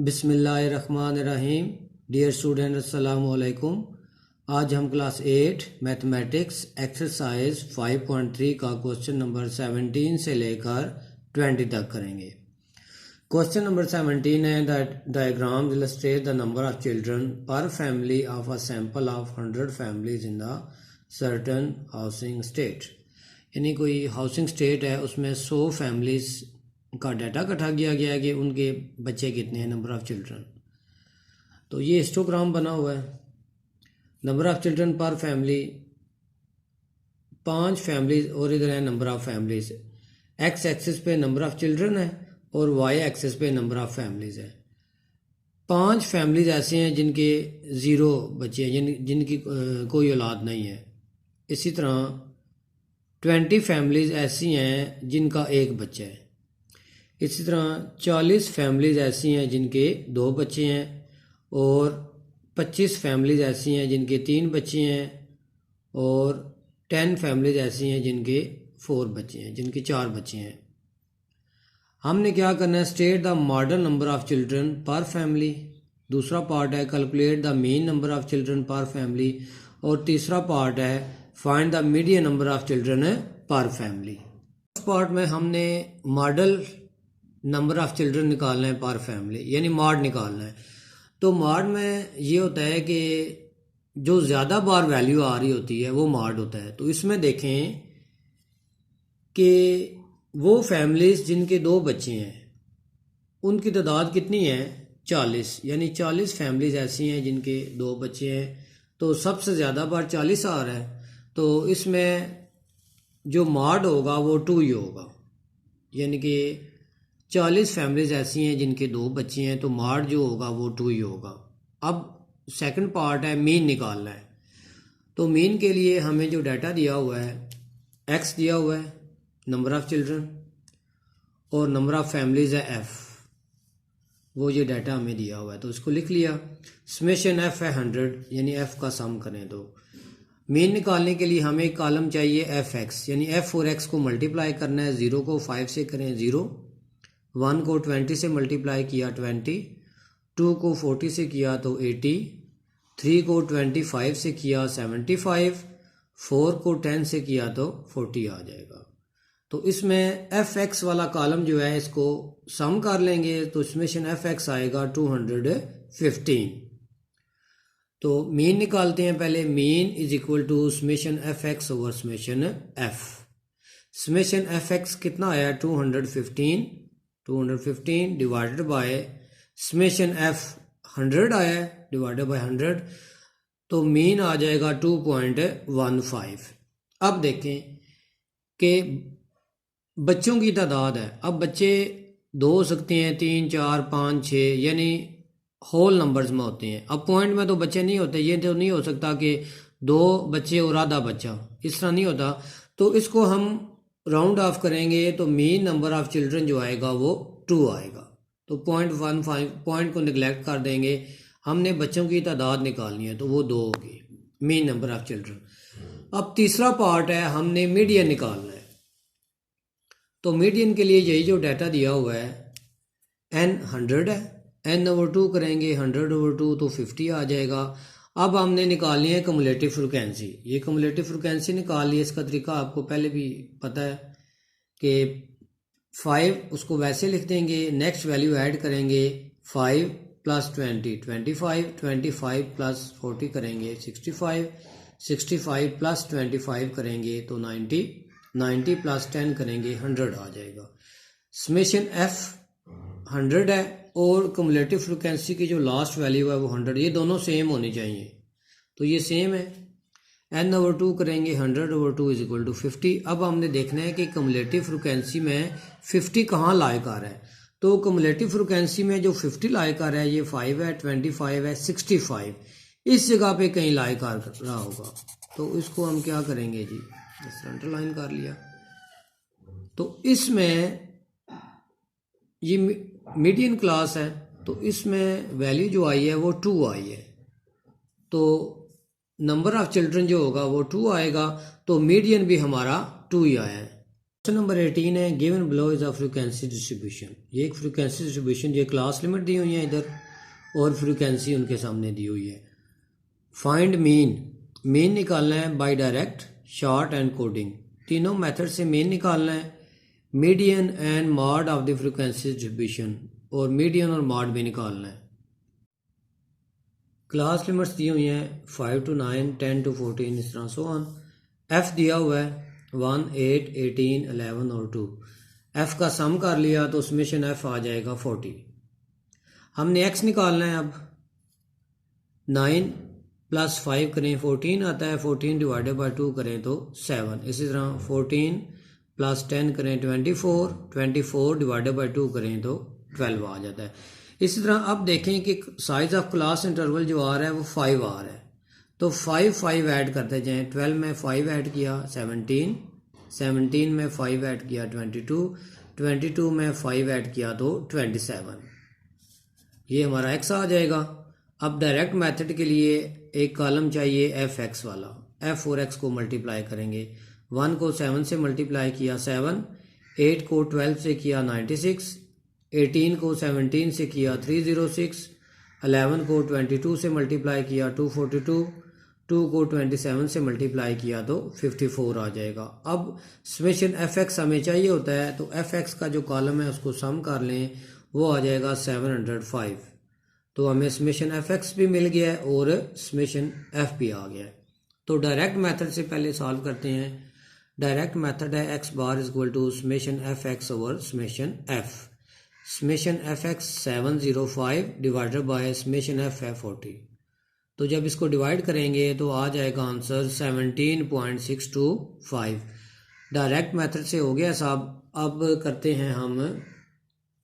बिस्मिल्लाहिर्रहमानिर्रहीम। Dear student अस्सलाम वालेकुम। आज हम क्लास 8 मैथमेटिक्स एक्सरसाइज 5.3 का क्वेश्चन नंबर 17 से लेकर 20 तक करेंगे। क्वेश्चन नंबर 17 है that diagram illustrate the number of children per family of a sample of 100 families in the certain housing estate. यानी कोई हाउसिंग स्टेट है, उसमें 100 फैमिलीज का डाटा इकट्ठा किया गया है कि उनके बच्चे कितने हैं, नंबर ऑफ चिल्ड्रन। तो ये हिस्टोग्राम बना हुआ है। Number of children per family 5 families और इधर है number of families. X axis पे नंबर ऑफ चिल्ड्रन है और वाई एक्सिस पे नंबर ऑफ फैमिलीज है। 5 फैमिलीज ऐसे हैं जिनके 0 बच्चे हैं, जिनकी कोई औलाद नहीं है। इसी तरह 20 फैमिलीज ऐसी हैं जिनका एक बच्चा है। इसी तरह 40 फैमिलीज ऐसी हैं जिनके 2 बच्चे हैं और 25 फैमिलीज ऐसी हैं जिनके 3 बच्चे हैं और 10 फैमिलीज ऐसी हैं जिनके 4 बच्चे हैं, जिनके 4 बच्चे हैं। हमने क्या करना है, state the model number of children per family. दूसरा पार्ट है calculate the mean number of children per family और तीसरा पार्ट है find the median number of children per family. इस पार्ट में हमने मॉडल नंबर ऑफ चिल्ड्रन निकालना है पर फैमिली, यानी मॉड निकालना है। तो मॉड में ये होता है कि जो ज़्यादा बार वैल्यू आ रही होती है वो मॉड होता है। तो इसमें देखें कि वो फैमिलीज जिनके 2 बच्चे हैं उनकी तादाद कितनी है, 40। यानी 40 फैमिलीज ऐसी हैं जिनके 2 बच्चे हैं। तो सबसे ज़्यादा बार 40 आ रहा है, तो इसमें जो मॉड होगा वो 2 ही होगा। यानी कि 40 फैमिलीज ऐसी हैं जिनके 2 बच्चे हैं, तो मॉड जो होगा वो 2 ही होगा। अब सेकंड पार्ट है मीन निकालना है। तो मीन के लिए हमें जो डाटा दिया हुआ है, एक्स दिया हुआ है नंबर ऑफ चिल्ड्रन और नंबर ऑफ फैमिलीज है एफ, वो ये डाटा हमें दिया हुआ है। तो इसको लिख लिया। समेशन एफ है 100, यानी एफ का सम करें। तो मीन निकालने के लिए हमें एक कॉलम चाहिए एफ एक्स, यानी एफ और एक्स को मल्टीप्लाई करना है। 0 को 5 से करें 0, 1 को 20 से मल्टीप्लाई किया 20, 2 को 40 से किया तो 80, 3 को 25 से किया 75, 4 को 10 से किया तो 40 आ जाएगा। तो इसमें एफ एक्स वाला कॉलम जो है इसको सम कर लेंगे, तो समेशन एफ एक्स आएगा 215। तो मीन निकालते हैं पहले। Mean is equal to summation f x over summation f. Summation f x कितना आया, 215 डिवाइडेड बाय समेशन एफ 100 आया है डिवाइडेड बाय 100, तो मीन आ जाएगा 2.15। अब देखें कि बच्चों की तादाद है। अब बच्चे 2 हो सकते हैं, 3, 4, 5, 6, यानी होल नंबर्स में होते हैं। अब पॉइंट में तो बच्चे नहीं होते। ये तो नहीं हो सकता कि 2 बच्चे और आधा बच्चा, इस तरह नहीं होता। तो इसको हम राउंड ऑफ करेंगे तो मीन नंबर ऑफ चिल्ड्रन जो आएगा वो 2 आएगा। तो 0.15 पॉइंट को निगलेक्ट कर देंगे। हमने बच्चों की तादाद निकालनी है, तो वो 2 होगी मीन नंबर ऑफ चिल्ड्रन। अब तीसरा पार्ट है, हमने मीडियन निकालना है। तो मीडियन के लिए यही जो डाटा दिया हुआ है, n 100 है, n ओवर 2 करेंगे 100 ओवर 2 तो 50 आ जाएगा। अब हमने निकालनी है कम्युलेटिव फ्रिक्वेंसी। ये कम्युलेटिव फ्रिक्वेंसी निकाल ली। इसका तरीका आपको पहले भी पता है कि 5 उसको वैसे लिख देंगे, नेक्स्ट वैल्यू ऐड करेंगे 5 प्लस 20 25, 25 प्लस 40 करेंगे 65, 65 प्लस 25 करेंगे तो 90, 90 प्लस 10 करेंगे 100 आ जाएगा। समेशन एफ 100 है और कम्युलेटिव फ्रिक्वेंसी की जो लास्ट वैल्यू है वो 100, ये दोनों सेम होनी चाहिए। तो ये सेम है। n ओवर 2 करेंगे 100 ओवर 2 इज इक्वल टू 50। अब हमने देखना है कि कम्युलेटिव फ्रिक्वेंसी में 50 कहाँ लायक आ रहा है। तो कम्युलेटिव फ्रिक्वेंसी में जो 50 लायक आ रहा है, ये 5 है, 25 है, 65, इस जगह पे कहीं लायक आ रहा होगा। तो इसको हम क्या करेंगे जी, अंडरलाइन कर लिया। तो इसमें ये मीडियन क्लास है, तो इसमें वैल्यू जो आई है वो 2 आई है। तो नंबर ऑफ चिल्ड्रन जो होगा वो 2 आएगा। तो मीडियन भी हमारा 2 ही आया है। क्वेश्चन नंबर 18 है, given below is a frequency distribution. ये एक फ्रीक्वेंसी डिस्ट्रीब्यूशन, ये क्लास लिमिट दी हुई है इधर और फ्रीक्वेंसी उनके सामने दी हुई है। फाइंड मीन, मीन निकालना है by direct, short and coding. तीनों मेथड से मीन निकालना है, median and mode of the frequency distribution, और मीडियन और मॉड भी निकालना है। क्लास लिमिट्स दी हुई हैं 5 to 9, 10 to 14, इस तरह सो ऑन। एफ दिया हुआ है 1, 8, 18, 11 और 2। एफ का सम कर लिया तो समेशन एफ आ जाएगा 40। हमने एक्स निकालना है अब। 9 + 5 करें 14 आता है, 14 डिवाइडेड बाय 2 करें तो 7। इसी तरह 14 + 10 करें 24, 24 डिवाइडेड बाय 2 करें तो 12 आ जाता है। इसी तरह अब देखें कि साइज ऑफ क्लास इंटरवल जो आ रहा है वो 5 आ रहा है, तो 5 5 ऐड करते जाएं। 12 में 5 ऐड किया 17, 17 में 5 ऐड किया 22, 22 में 5 ऐड किया तो 27। ये हमारा x आ जाएगा। अब डायरेक्ट मेथड के लिए एक कॉलम चाहिए एफ एक्स वाला। एफ और एक्स को मल्टीप्लाई करेंगे। 1 को 7 से मल्टीप्लाई किया 7, 8 को 12 से किया 96, 18 को 17 से किया 306, 11 को 22 से मल्टीप्लाई किया 242, 2 को 27 से मल्टीप्लाई किया तो 54 आ जाएगा। अब समेशन एफ एक्स हमें चाहिए होता है, तो एफ एक्स का जो कॉलम है उसको सम कर लें, वो आ जाएगा 705। तो हमें समेशन एफ एक्स भी मिल गया है और समेशन एफ भी आ गया है। तो डायरेक्ट मेथड से पहले सॉल्व करते हैं। डायरेक्ट मेथड है x bar is equal to summation f x over summation f. Summation f x 705 divided by summation f है 40। तो जब इसको डिवाइड करेंगे तो आ जाएगा आंसर 17.625। डायरेक्ट मेथड से हो गया साहब। अब करते हैं हम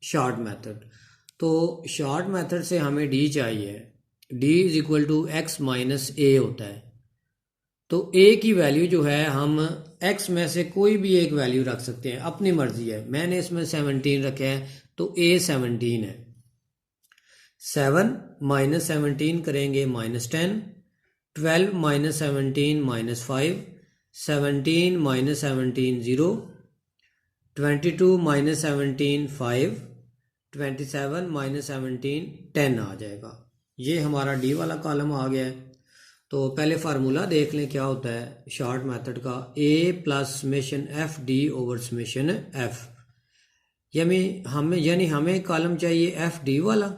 शॉर्ट मेथड। तो शॉर्ट मेथड से हमें डी चाहिए। D is equal to x minus A होता है। तो ए की वैल्यू जो है हम एक्स में से कोई भी एक वैल्यू रख सकते हैं, अपनी मर्जी है। मैंने इसमें 17 रखा है तो ए 17 है। 7 - 17 करेंगे -10, 12 - 17 -5, 17 - 17 0, 22 - 17 5, 27 - 17 10 आ जाएगा। ये हमारा डी वाला कॉलम आ गया है। तो पहले फार्मूला देख लें क्या होता है शॉर्ट मेथड का। A plus summation F D over summation F. यानी हमें कॉलम चाहिए एफ डी वाला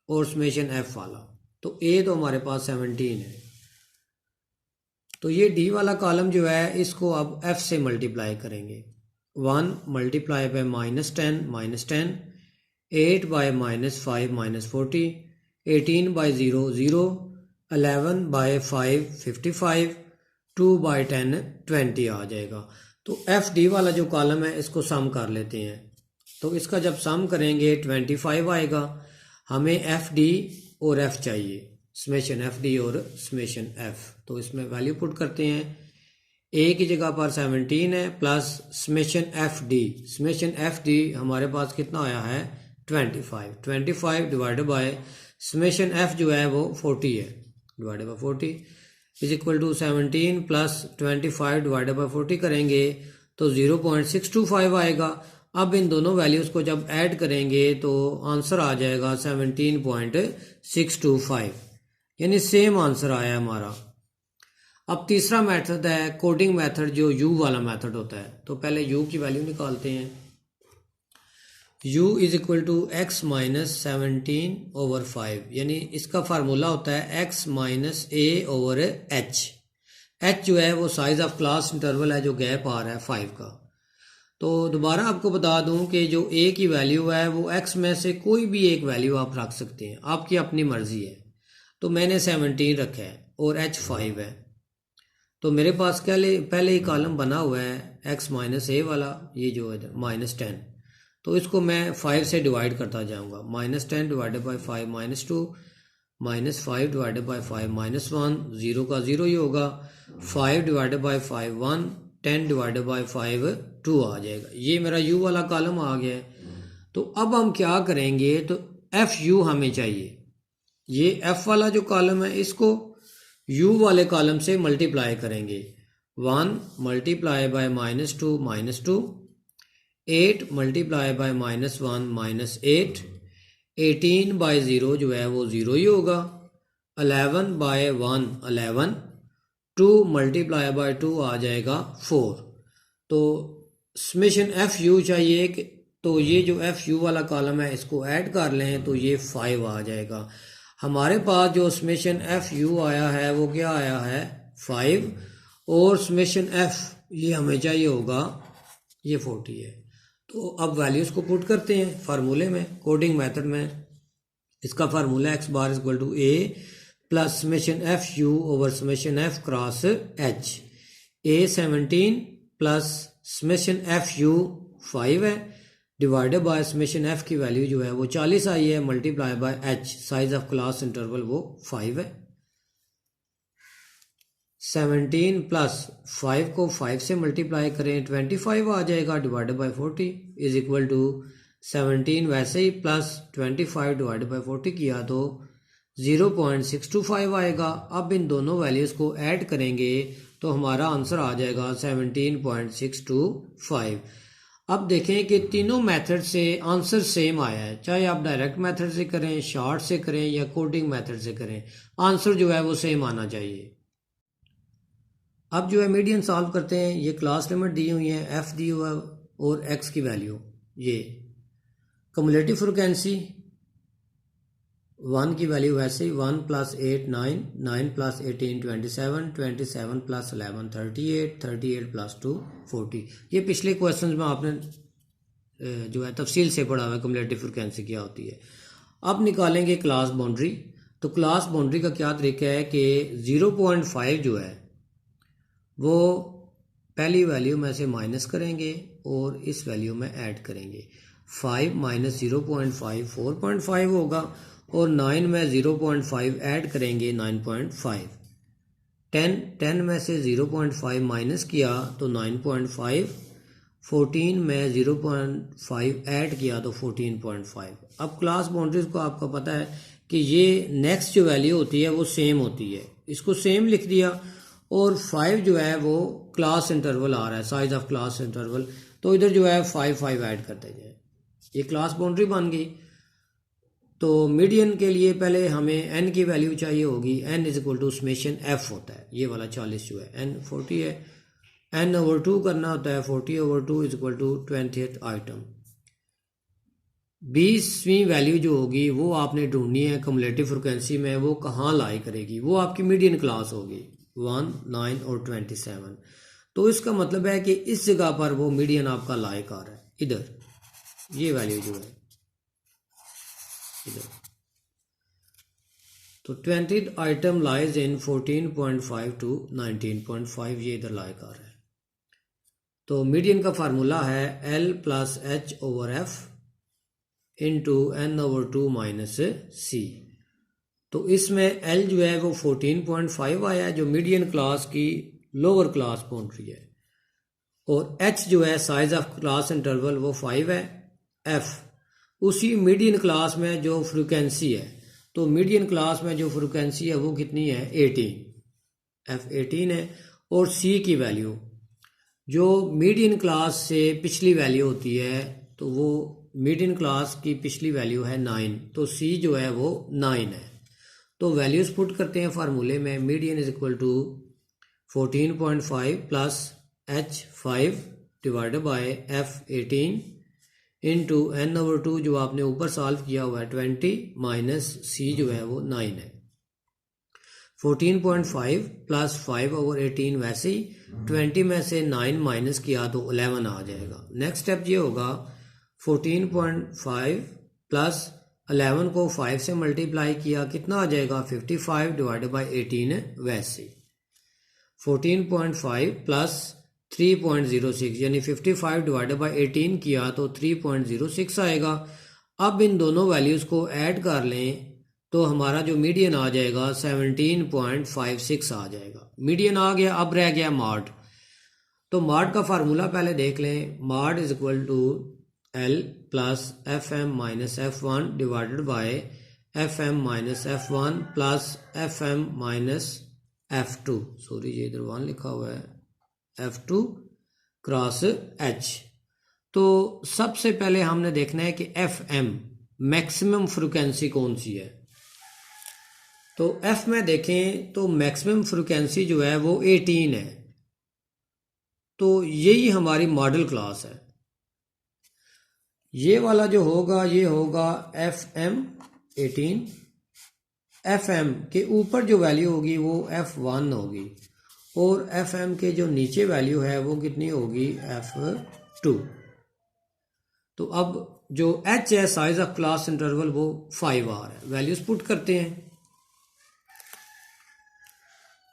और समेशन एफ वाला। तो ए तो हमारे पास 17 है, तो ये डी वाला कॉलम जो है इसको अब एफ से मल्टीप्लाई करेंगे। 1 multiply by -10 -10, 8 by -5 -40, 18 by 0 0, 11 by 5 55, 2 by 10 20 आ जाएगा। तो एफ डी वाला जो कॉलम है इसको सम कर लेते हैं। तो इसका जब सम करेंगे 25 आएगा। हमें एफ डी और एफ चाहिए, समेशन एफ डी और समेशन एफ। तो इसमें वैल्यू पुट करते हैं। ए की जगह पर 17 है plus summation F D. Summation F D हमारे पास कितना आया है 25। 25 डिवाइडेड बाय समेशन एफ जो है वो 40 है, divided by 40 is equal to 17 plus 25 divided by 40 करेंगे तो 0.625 आएगा। अब इन दोनों वैल्यूज को जब ऐड करेंगे तो आंसर आ जाएगा 17.625, यानी सेम आंसर आया हमारा। अब तीसरा मेथड है कोडिंग मेथड, जो यू वाला मेथड होता है। तो पहले यू की वैल्यू निकालते हैं। u is equal to x minus 17 over 5, यानी इसका फार्मूला होता है x minus a over h. H जो है वो साइज ऑफ क्लास इंटरवल है जो गैप आ रहा है 5 का। तो दोबारा आपको बता दूं कि जो a की वैल्यू है वो x में से कोई भी एक वैल्यू आप रख सकते हैं, आपकी अपनी मर्जी है। तो मैंने 17 रखा है और h 5 है। तो मेरे पास पहले ही कॉलम बना हुआ है x माइनस ए वाला, ये जो है -10। तो इसको मैं 5 से डिवाइड करता जाऊंगा। -10 डिवाइडेड बाय 5 -2, -5 डिवाइडेड बाय 5 -1, 0 का 0 ही होगा। 5 डिवाइडेड बाय 5 1, 10 डिवाइडेड बाय 5 2 आ जाएगा। ये मेरा u वाला कॉलम आ गया है। तो अब हम क्या करेंगे, तो एफ यू हमें चाहिए। ये एफ वाला जो कॉलम है इसको u वाले कॉलम से मल्टीप्लाई करेंगे। 1 multiply by -2 -2, 8 multiply by -1 -8, 18 by 0 जो है वो 0 ही होगा, 11 बाय 1 11, 2 मल्टीप्लाई बाय 2 आ जाएगा 4। तो समेशन एफ यू चाहिए कि तो ये जो एफ यू वाला कॉलम है इसको ऐड कर लें तो ये 5 आ जाएगा। हमारे पास जो समेशन एफ यू आया है वो क्या आया है 5, और समेशन एफ ये हमें चाहिए होगा ये 40 है। तो अब वैल्यूज़ को पुट करते हैं फार्मूले में, कोडिंग मेथड में। इसका formula x bar is equal to a plus summation f u over summation f cross h. A 17 plus summation f u 5 है, डिवाइडेड बाय समेशन एफ की वैल्यू जो है वो 40 आई है, multiply by h, size of class interval वो 5 है। 17 plus 5 को 5 से मल्टीप्लाई करें 25 आ जाएगा, divided by 40 is equal to 17 वैसे ही प्लस 25 डिवाइडेड बाय 40 किया तो 0.625 आएगा। अब इन दोनों वैल्यूज़ को ऐड करेंगे तो हमारा आंसर आ जाएगा 17.625। अब देखें कि तीनों मेथड से आंसर सेम आया है, चाहे आप डायरेक्ट मेथड से करें, शॉर्ट से करें या कोडिंग मेथड से करें, आंसर जो है वो सेम आना चाहिए। अब जो है मीडियन सॉल्व करते हैं। ये क्लास लिमिट दी हुई है, एफ दी हुआ और एक्स की वैल्यू, ये कम्युलेटिव फ्रिक्वेंसी 1 की वैल्यू वैसे ही 1 प्लस 8 9, 9 प्लस 18 27, 27 प्लस 11 38, 38 प्लस 2 40। ये पिछले क्वेश्चन में आपने जो है तफसील से पढ़ा हुआ है कम्युलेटिव फ्रिक्वेंसी क्या होती है। अब निकालेंगे क्लास बाउंड्री। तो क्लास बाउंड्री का क्या तरीका है कि 0.5 जो है वो पहली वैल्यू में से माइनस करेंगे और इस वैल्यू में ऐड करेंगे। 5 माइनस 0.5 4.5 होगा, और 9 में 0.5 ऐड करेंगे 9.5। 10 में से 0.5 माइनस किया तो 9.5, 14 में 0.5 ऐड किया तो 14.5। अब क्लास बाउंड्रीज को आपको पता है कि ये नेक्स्ट जो वैल्यू होती है वो सेम होती है, इसको सेम लिख दिया, और 5 जो है वो क्लास इंटरवल आ रहा है, साइज ऑफ क्लास इंटरवल, तो इधर जो है 5 ऐड करते जाए, ये क्लास बाउंड्री बन गई। तो मीडियन के लिए पहले हमें n की वैल्यू चाहिए होगी, n is equal to summation f होता है, ये वाला 40 जो है, n 40 है, n ओवर 2 करना होता है, 40 over 2 is equal to 20th item. 20वीं वैल्यू जो होगी वो आपने ढूंढनी है कम्युलेटिव फ्रिक्वेंसी में, वो कहाँ लाई करेगी, वो आपकी मीडियन क्लास होगी 1 9 और 27। तो इसका मतलब है कि इस जगह पर वो मीडियन आपका लाई कर रहा है, इधर ये वैल्यू जो है इधर। तो 20th item lies in 14.5 to 19.5, ये इधर लाई कर रहा है। तो मीडियन का फार्मूला है L plus H over F into n over 2 minus C. तो इसमें L जो है वो 14.5 आया है, जो मीडियन क्लास की लोअर क्लास बाउंड्री है, और H जो है साइज ऑफ क्लास इंटरवल वो 5 है। F उसी मीडियन क्लास में जो फ्रिक्वेंसी है, तो मीडियन क्लास में जो फ्रिक्वेंसी है वो कितनी है 18, F 18 है, और C की वैल्यू जो मीडियन क्लास से पिछली वैल्यू होती है, तो वो मीडियन क्लास की पिछली वैल्यू है 9, तो C जो है वो 9 है। तो वैल्यूज पुट करते हैं फार्मूले में, median is equal to 14.5 plus H 5 divided by F 18 into n over 2 जो आपने ऊपर सॉल्व किया हुआ है 20 माइनस C जो है वो 9 है। 14.5 प्लस 5 ओवर 18 वैसे ही 20 में से 9 माइनस किया तो 11 आ जाएगा। नेक्स्ट स्टेप ये होगा 14.5 प्लस 11 को 5 से मल्टीप्लाई किया, कितना आ जाएगा 55 डिवाइडेड बाई 18 वैसे। 14.5 प्लस 3.06 यानी 55 डिवाइडेड बाई 18 किया तो 3.06 आएगा। अब इन दोनों वैल्यूज़ को ऐड कर लें तो हमारा जो मीडियन आ जाएगा 17.56 आ जाएगा। मीडियन आ गया, अब रह गया मॉड। तो मॉड का फार्मूला पहले देख लें। Mode is equal to l plus f m minus f one divided by f m minus f one plus f m minus f two, sorry ये इधर वन लिखा हुआ है, एफ टू क्रॉस एच। तो सबसे पहले हमने देखना है कि एफ एम मैक्सिमम फ्रिक्वेंसी कौन सी है। तो एफ में देखें तो मैक्सिमम फ्रिक्वेंसी जो है वो 18 है। तो यही हमारी मॉडल क्लास है। ये वाला जो होगा ये होगा एफ एम 18। एफ एम के ऊपर जो वैल्यू होगी वो F1 होगी और एफ एम के जो नीचे वैल्यू है वो कितनी होगी F2। तो अब जो H है साइज ऑफ क्लास इंटरवल वो 5R है। वैल्यूज पुट करते हैं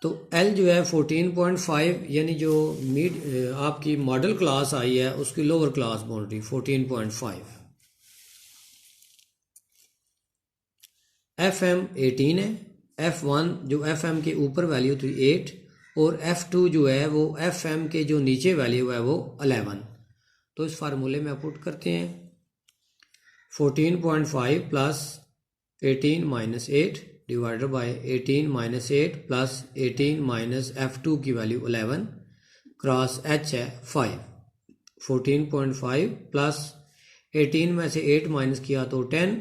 तो L जो है 14.5 यानी जो आपकी मॉडल क्लास आई है उसकी लोअर क्लास बाउंड्री 14.5। FM 18 है। F1 जो FM के ऊपर वैल्यू थी 8 और F2 जो है वो FM के जो नीचे वैल्यू है वो 11। तो इस फार्मूले में पुट करते हैं 14.5 plus 18 minus 8 divided by 18 minus 8 plus 18 minus F2 की वैल्यू 11 क्रॉस H है 5। 14.5 प्लस 18 में से 8 माइनस किया तो 10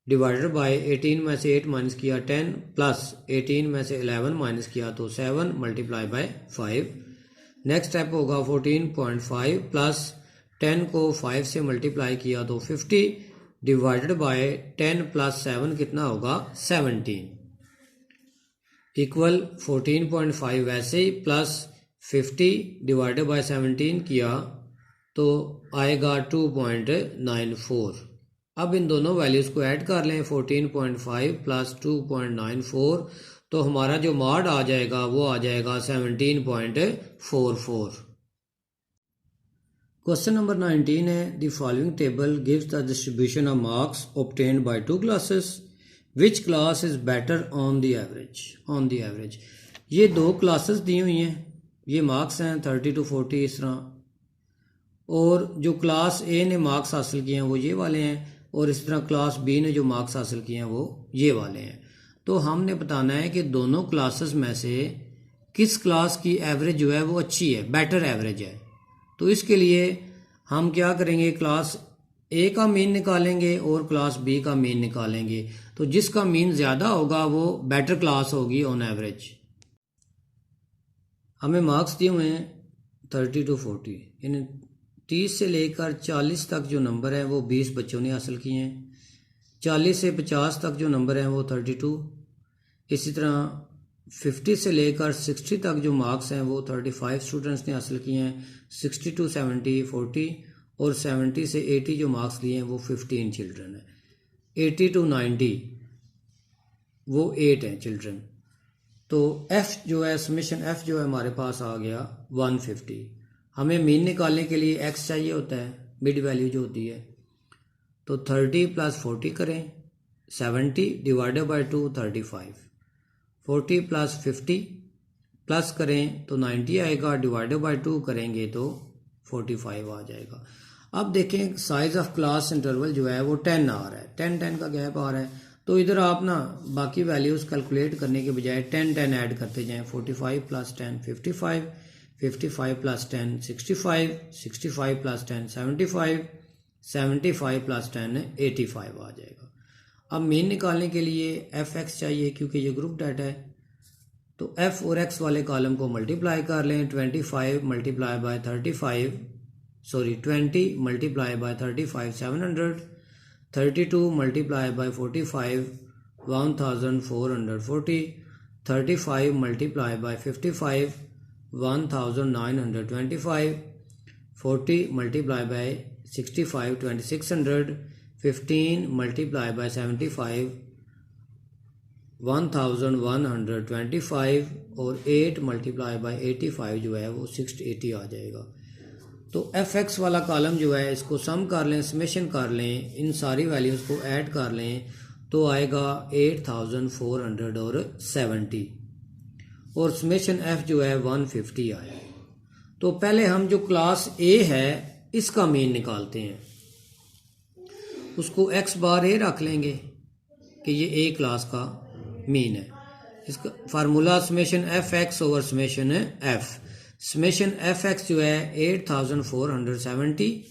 डिवाइडेड बाय 18 में से 8 माइनस किया 10 प्लस 18 में से 11 माइनस किया तो 7 मल्टीप्लाई बाय 5। नेक्स्ट स्टेप होगा 14.5 प्लस 10 को 5 से मल्टीप्लाई किया तो 50 डिवाइडेड बाय 10 प्लस 7 कितना होगा 17 इक्वल 14.5 वैसे ही प्लस 50 डिवाइडेड बाय 17 किया तो आएगा 2.94। अब इन दोनों वैल्यूज़ को ऐड कर लें 14.5 प्लस 2.94 तो हमारा जो मॉड आ जाएगा वो आ जाएगा 17.44। क्वेश्चन नंबर 19 है the following table gives the distribution of marks obtained by two classes which class is better on the average. ये दो क्लासेस दी हुई हैं, ये मार्क्स हैं 30 to 40 इस तरह, और जो क्लास ए ने मार्क्स हासिल किए हैं वो ये वाले हैं और इस तरह क्लास बी ने जो मार्क्स हासिल किए हैं वो ये वाले हैं। तो हमने बताना है कि दोनों क्लासेस में से किस क्लास की एवरेज जो है वो अच्छी है, बेटर एवरेज है। तो इसके लिए हम क्या करेंगे, क्लास ए का मीन निकालेंगे और क्लास बी का मीन निकालेंगे। तो जिसका मीन ज़्यादा होगा वो बेटर क्लास होगी ऑन एवरेज। हमें मार्क्स दिए हुए हैं 30 to 40, यानी 30 से लेकर 40 तक जो नंबर है वो 20 बच्चों ने हासिल किए हैं। 40 से 50 तक जो नंबर हैं वो 32। इसी तरह 50 से लेकर 60 तक जो मार्क्स हैं वो 35 स्टूडेंट्स ने हासिल किए हैं। 60 to 70 40 और 70 से 80 जो मार्क्स लिए हैं वो 15 चिल्ड्रन है। 80 to 90 वो 8 हैं चिल्ड्रन। तो F जो है समेशन F जो है हमारे पास आ गया 150। हमें मीन निकालने के लिए X चाहिए होता है, मिड वैल्यू जो होती है। तो 30 प्लस 40 करें 70 डिवाइडेड बाय 2 35। 40 प्लस 50 प्लस करें तो 90 आएगा, डिवाइडेड बाय 2 करेंगे तो 45 आ जाएगा। अब देखें साइज ऑफ क्लास इंटरवल जो है वो 10 आ रहा है, 10 का गैप आ रहा है। तो इधर आप ना बाकी वैल्यूज़ कैलकुलेट करने के बजाय 10 ऐड करते जाएं। 45 प्लस 10 55, 55 प्लस 10 65, 65 प्लस 10 75, 75 प्लस 10 85 आ जाएगा। अब मीन निकालने के लिए एफ एक्स चाहिए क्योंकि ये ग्रुप डाटा है। तो एफ और एक्स वाले कॉलम को मल्टीप्लाई कर लें। 25 multiply by 35 20 multiply by 35 700, 32 multiply by 45 1440, 35 multiply by 55 1925, 40 multiply by 65 2600, 15 multiply by 75 1125 और 8 मल्टीप्लाई बाय 85 जो है वो 680 आ जाएगा। तो एफ एक्स वाला कॉलम जो है इसको सम कर लें, समेशन कर लें, इन सारी वैल्यूज़ को ऐड कर लें तो आएगा 8470 और समेशन एफ जो है 150 आया। तो पहले हम जो क्लास ए है इसका मीन निकालते हैं। उसको एक्स बार ए रख लेंगे कि ये ए क्लास का मीन है। इसका formula summation f x over summation f. Summation f x जो है 8470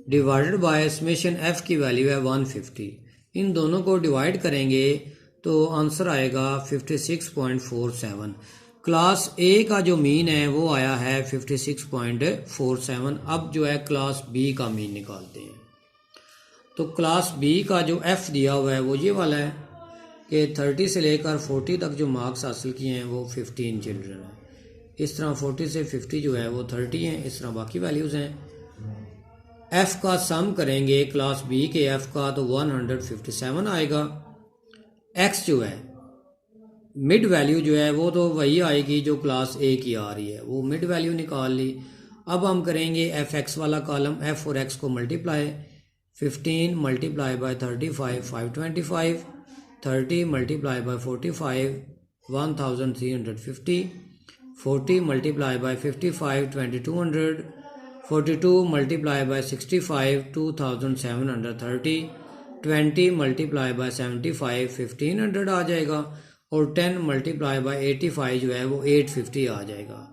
डिवाइडेड बाय समेशन एफ की वैल्यू है 150। इन दोनों को डिवाइड करेंगे तो आंसर आएगा 56.47। क्लास ए का जो मीन है वो आया है 56.47। अब जो है क्लास बी का मीन निकालते हैं। तो क्लास बी का जो एफ दिया हुआ है वो ये वाला है कि 30 से लेकर 40 तक जो मार्क्स हासिल किए हैं वो 15 चिल्ड्रन हैं। इस तरह 40 से 50 जो है वो 30 हैं। इस तरह बाकी वैल्यूज़ हैं। एफ़ का सम करेंगे क्लास बी के एफ़ का तो 157 आएगा। एक्स जो है मिड वैल्यू जो है वो तो वही आएगी जो क्लास ए की आ रही है, वो मिड वैल्यू निकाल ली। अब हम करेंगे एफ एक्स वाला कॉलम, एफ और एक्स को multiply. 15 multiply by 35 525, 30 multiply by 45 1350, 40 multiply by 55 2200, 42 multiply by 65 2730, 20 multiply by 75 1500 आ जाएगा और 10 मल्टीप्लाई बाय 85 जो है वो 850 आ जाएगा।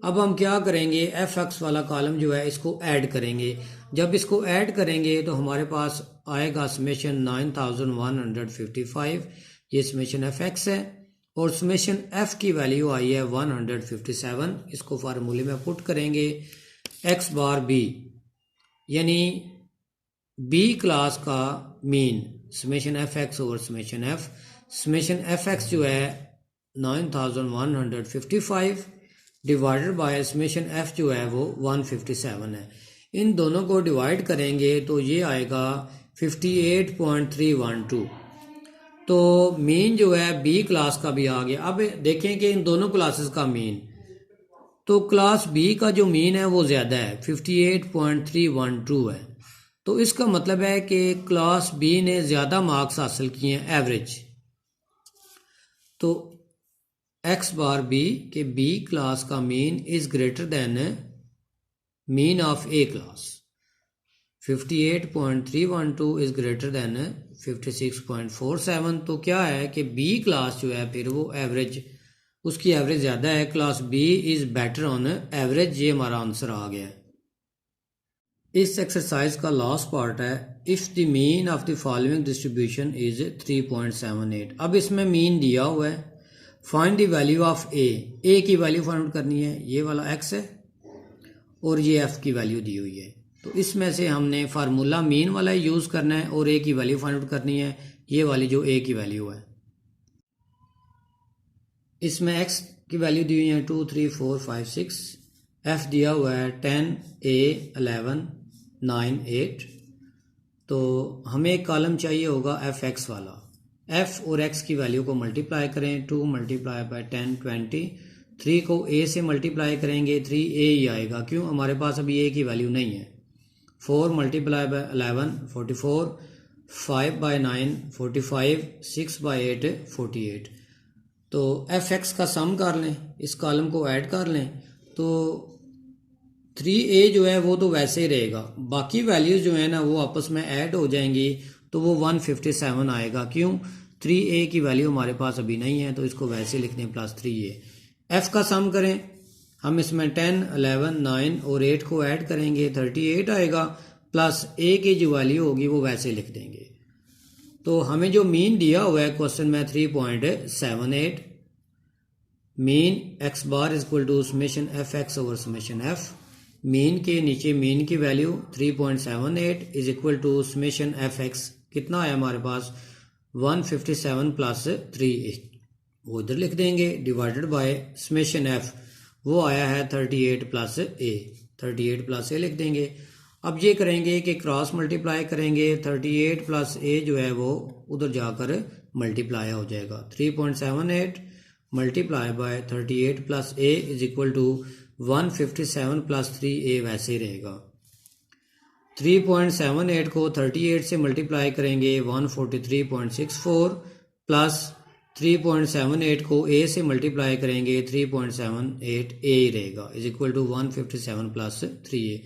अब हम क्या करेंगे, एफ एक्स वाला कॉलम जो है इसको ऐड करेंगे। जब इसको ऐड करेंगे तो हमारे पास आएगा समेशन 9155, ये समेशन एफ एक्स है और समेशन एफ की वैल्यू आई है 157। इसको फार्मूले में पुट करेंगे। एक्स बार बी यानी बी क्लास का mean summation f x over summation f. Summation f x जो है 9155 डिवाइडेड बाय समेशन एफ जो है वो 157 है। इन दोनों को डिवाइड करेंगे तो ये आएगा 58.312। तो मीन जो है बी क्लास का भी आ गया। अब देखें कि इन दोनों क्लासेस का मीन, तो क्लास बी का जो मीन है वो ज़्यादा है, 58.312 है। तो इसका मतलब है कि क्लास बी ने ज़्यादा मार्क्स हासिल किए हैं एवरेज। तो एक्स बार बी के बी क्लास का mean is greater than mean of A class. 58.312 is greater than 56.47। तो क्या है कि बी क्लास जो है फिर वो एवरेज, उसकी एवरेज ज़्यादा है। Class b is better on average. ये हमारा आंसर आ गया। इस एक्सरसाइज का लास्ट पार्ट है, if the mean of the following distribution is 3.78। अब इसमें मीन दिया हुआ है, find the value of a की वैल्यू फाइंड आउट करनी है। ये वाला एक्स है और ये एफ की वैल्यू दी हुई है। तो इसमें से हमने फार्मूला मीन वाला यूज़ करना है और ए की वैल्यू फाइंड आउट करनी है, ये वाली जो ए की वैल्यू है। इसमें एक्स की वैल्यू दी हुई है 2 3 4 5 6, एफ दिया हुआ है 10 a 11 9 8। तो हमें एक कॉलम चाहिए होगा एफ एक्स वाला। एफ और एक्स की वैल्यू को मल्टीप्लाई करें, 2 मल्टीप्लाई बाय 10 20, 3 को ए से मल्टीप्लाई करेंगे 3a ही आएगा, क्यों, हमारे पास अभी ए की वैल्यू नहीं है। 4 मल्टीप्लाई बाय 11 44, 5 बाय 9 45, 6 बाय 8 48। तो एफ एक्स का सम कर लें, इस कॉलम को ऐड कर लें तो 3a जो है वो तो वैसे ही रहेगा, बाकी वैल्यूज़ जो है ना वो आपस में ऐड हो जाएंगी तो वो 157 आएगा। क्यों, 3a की वैल्यू हमारे पास अभी नहीं है तो इसको वैसे लिख दें प्लस 3a। एफ का सम करें, हम इसमें 10 11 9 और 8 को ऐड करेंगे 38 आएगा, प्लस a की जो वैल्यू होगी वो वैसे लिख देंगे। तो हमें जो मीन दिया हुआ है क्वेश्चन में 3.78, mean x bar is equal to summation f x over summation f. Mean के नीचे मीन की value 3.78 is equal to summation f x कितना है हमारे पास 157 प्लस 3, वो इधर लिख देंगे, डिवाइडेड बाय समेशन एफ वो आया है 38 प्लस ए, 38 प्लस ए लिख देंगे। अब ये करेंगे कि क्रॉस मल्टीप्लाई करेंगे, 38 प्लस ए जो है वो उधर जाकर मल्टीप्लाई हो जाएगा। 3.78 multiply by 38 plus a is equal to 157 plus 3a वैसे ही रहेगा। 3.78 को 38 से मल्टीप्लाई करेंगे 143.64, प्लस 3.78 को a से मल्टीप्लाई करेंगे 3.78a ही रहेगा, is equal to 157 plus 3a।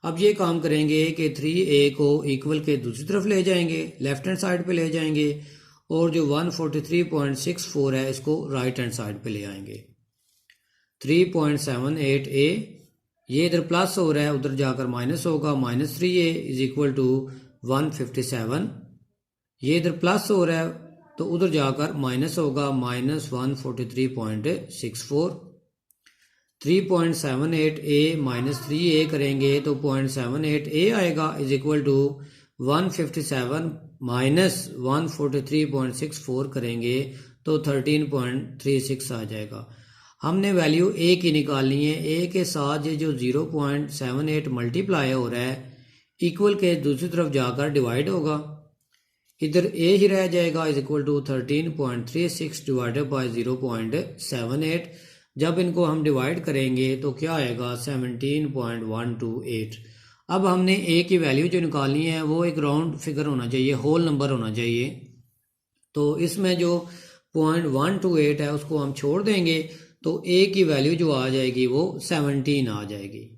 अब ये काम करेंगे कि 3a को इक्वल के दूसरी तरफ ले जाएंगे, लेफ्ट हैंड साइड पे ले जाएंगे, और जो 143.64 है इसको राइट हैंड साइड पे ले आएंगे। 3.78a ये इधर प्लस हो रहा है, उधर जाकर माइनस होगा, -3a इज इक्वल टू 157। ये इधर प्लस हो रहा है तो उधर जाकर माइनस होगा, -143.64। 3.78a माइनस 3a करेंगे तो 0.78a आएगा, इज इक्वल टू 157 माइनस 143.64 करेंगे तो 13.36 आ जाएगा। हमने वैल्यू a की निकालनी है। a के साथ ये जो 0.78 मल्टीप्लाई हो रहा है इक्वल के दूसरी तरफ जाकर डिवाइड होगा, इधर a ही रह जाएगा, is equal to 13.36 divided by 0.78। जब इनको हम डिवाइड करेंगे तो क्या आएगा, 17.128। अब हमने a की वैल्यू जो निकालनी है वो एक राउंड फिगर होना चाहिए, होल नंबर होना चाहिए। तो इसमें जो 0.128 है उसको हम छोड़ देंगे तो a की वैल्यू जो आ जाएगी वो 17 आ जाएगी।